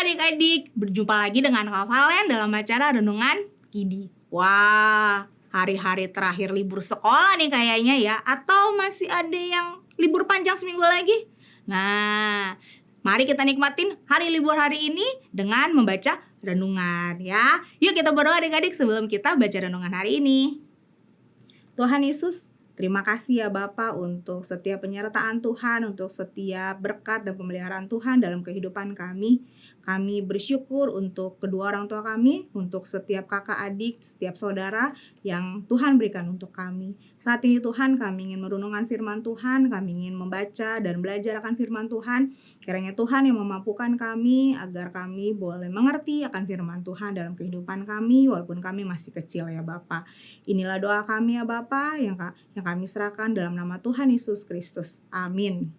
adik-adik, berjumpa lagi dengan Kak Valen dalam acara Renungan Kidi. Wah, hari-hari terakhir libur sekolah nih kayaknya ya. Atau masih ada yang libur panjang seminggu lagi? Nah, mari kita nikmatin hari libur hari ini dengan membaca renungan ya. Yuk kita berdoa adik-adik sebelum kita baca renungan hari ini. Tuhan Yesus, terima kasih ya Bapak untuk setiap penyertaan Tuhan, untuk setiap berkat dan pemeliharaan Tuhan dalam kehidupan kami. Kami bersyukur untuk kedua orang tua kami, untuk setiap kakak adik, setiap saudara yang Tuhan berikan untuk kami. Saat ini Tuhan kami ingin merenungkan firman Tuhan, kami ingin membaca dan belajar akan firman Tuhan. Kiranya Tuhan yang memampukan kami agar kami boleh mengerti akan firman Tuhan dalam kehidupan kami walaupun kami masih kecil ya Bapak. Inilah doa kami ya Bapak yang kami serahkan dalam nama Tuhan Yesus Kristus. Amin.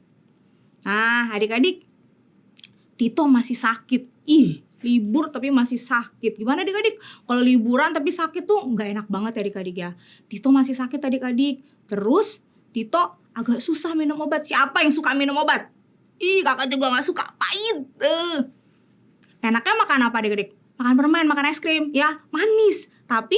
Nah adik-adik, Tito masih sakit. Libur tapi masih sakit. Gimana adik-adik? Kalau liburan tapi sakit tuh nggak enak banget ya adik-adik ya. Tito masih sakit adik-adik. Terus Tito agak susah minum obat. Siapa yang suka minum obat? Kakak juga nggak suka, pahit. Enaknya makan apa adik-adik? Makan permen, makan es krim, ya manis. Tapi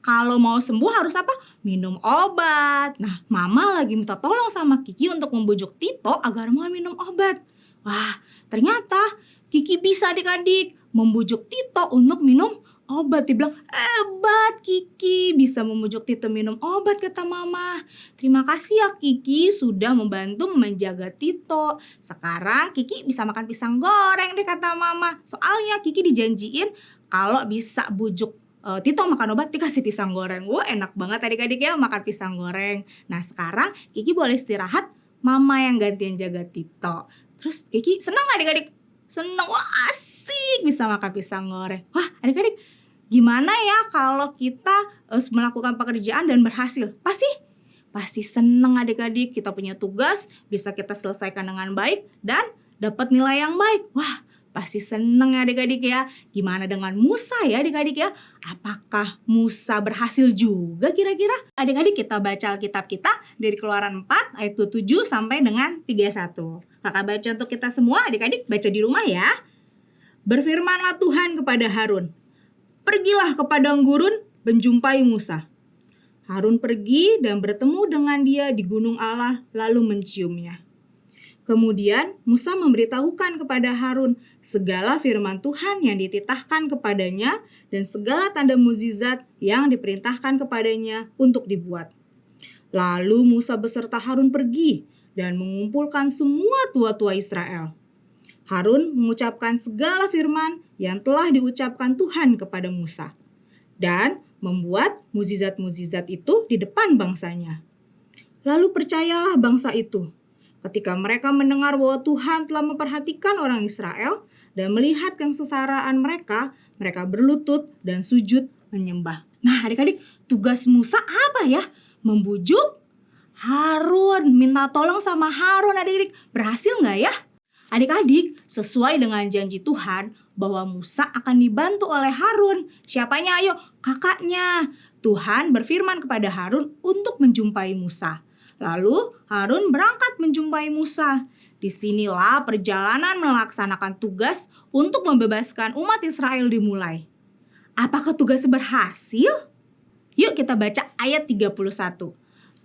kalau mau sembuh harus apa? Minum obat. Nah, Mama lagi minta tolong sama Kiki untuk membujuk Tito agar mau minum obat. Wah, ternyata Kiki bisa adik-adik membujuk Tito untuk minum obat. Dibilang, hebat Kiki bisa membujuk Tito minum obat kata Mama. Terima kasih ya Kiki sudah membantu menjaga Tito. Sekarang Kiki bisa makan pisang goreng deh kata Mama. Soalnya Kiki dijanjiin kalau bisa bujuk Tito makan obat dikasih pisang goreng. Wah enak banget adik-adik ya makan pisang goreng. Nah sekarang Kiki boleh istirahat, Mama yang gantian jaga Tito. Terus Kiki senang gak adik-adik? Senang, wah asik bisa makan pisang goreng. Wah adik-adik gimana ya kalau kita melakukan pekerjaan dan berhasil? Pasti senang adik-adik, kita punya tugas bisa kita selesaikan dengan baik dan dapat nilai yang baik. Wah pasti senang ya adik-adik ya. Gimana dengan Musa ya adik-adik ya? Apakah Musa berhasil juga kira-kira? Adik-adik kita baca Alkitab kita dari Keluaran 4 ayat 27 sampai dengan 31. Kakak baca untuk kita semua, adik-adik baca di rumah ya. Berfirmanlah Tuhan kepada Harun, pergilah ke padang gurun menjumpai Musa. Harun pergi dan bertemu dengan dia di gunung Allah lalu menciumnya. Kemudian Musa memberitahukan kepada Harun segala firman Tuhan yang dititahkan kepadanya dan segala tanda mukjizat yang diperintahkan kepadanya untuk dibuat. Lalu Musa beserta Harun pergi dan mengumpulkan semua tua-tua Israel. Harun mengucapkan segala firman yang telah diucapkan Tuhan kepada Musa dan membuat mukjizat-mukjizat itu di depan bangsanya. Lalu percayalah bangsa itu ketika mereka mendengar bahwa Tuhan telah memperhatikan orang Israel dan melihat kesengsaraan mereka, mereka berlutut dan sujud menyembah. Nah adik-adik, tugas Musa apa ya? Membujuk Harun, minta tolong sama Harun adik-adik. Berhasil gak ya? Adik-adik, sesuai dengan janji Tuhan bahwa Musa akan dibantu oleh Harun. Siapanya? Ayo, kakaknya. Tuhan berfirman kepada Harun untuk menjumpai Musa. Lalu Harun berangkat menjumpai Musa. Disinilah perjalanan melaksanakan tugas untuk membebaskan umat Israel dimulai. Apakah tugas berhasil? Yuk kita baca ayat 31.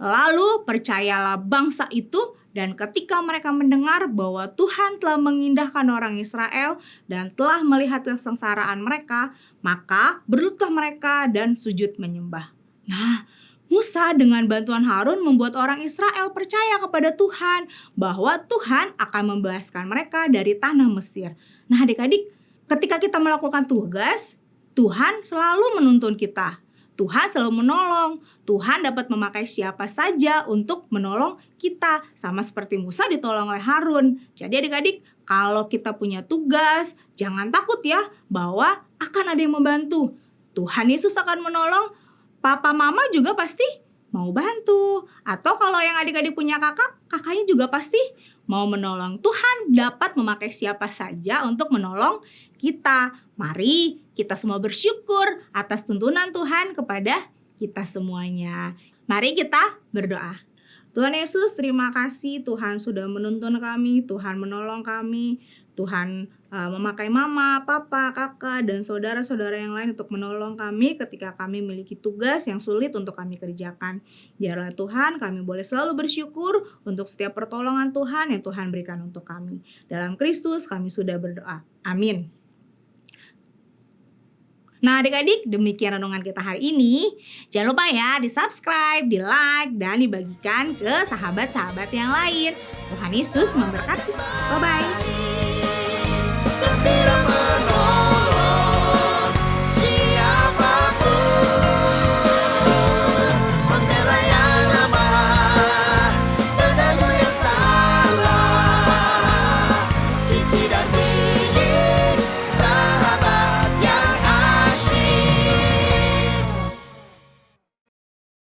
Lalu percayalah bangsa itu dan ketika mereka mendengar bahwa Tuhan telah mengindahkan orang Israel dan telah melihat kesengsaraan mereka, maka berlututlah mereka dan sujud menyembah. Nah, Musa dengan bantuan Harun membuat orang Israel percaya kepada Tuhan bahwa Tuhan akan membebaskan mereka dari tanah Mesir. Nah adik-adik, ketika kita melakukan tugas, Tuhan selalu menuntun kita. Tuhan selalu menolong. Tuhan dapat memakai siapa saja untuk menolong kita. Sama seperti Musa ditolong oleh Harun. Jadi adik-adik, kalau kita punya tugas, jangan takut ya bahwa akan ada yang membantu. Tuhan Yesus akan menolong. Papa mama juga pasti mau bantu. Atau kalau yang adik-adik punya kakak, kakaknya juga pasti mau menolong. Tuhan dapat memakai siapa saja untuk menolong kita. Mari kita semua bersyukur atas tuntunan Tuhan kepada kita semuanya. Mari kita berdoa. Tuhan Yesus, terima kasih Tuhan sudah menuntun kami, Tuhan menolong kami. Tuhan memakai mama, papa, kakak, dan saudara-saudara yang lain untuk menolong kami ketika kami memiliki tugas yang sulit untuk kami kerjakan. Biarlah Tuhan kami boleh selalu bersyukur untuk setiap pertolongan Tuhan yang Tuhan berikan untuk kami. Dalam Kristus kami sudah berdoa. Amin. Nah adik-adik, demikian renungan kita hari ini. Jangan lupa ya di-subscribe, di-like, dan dibagikan ke sahabat-sahabat yang lain. Tuhan Yesus memberkati. Bye-bye.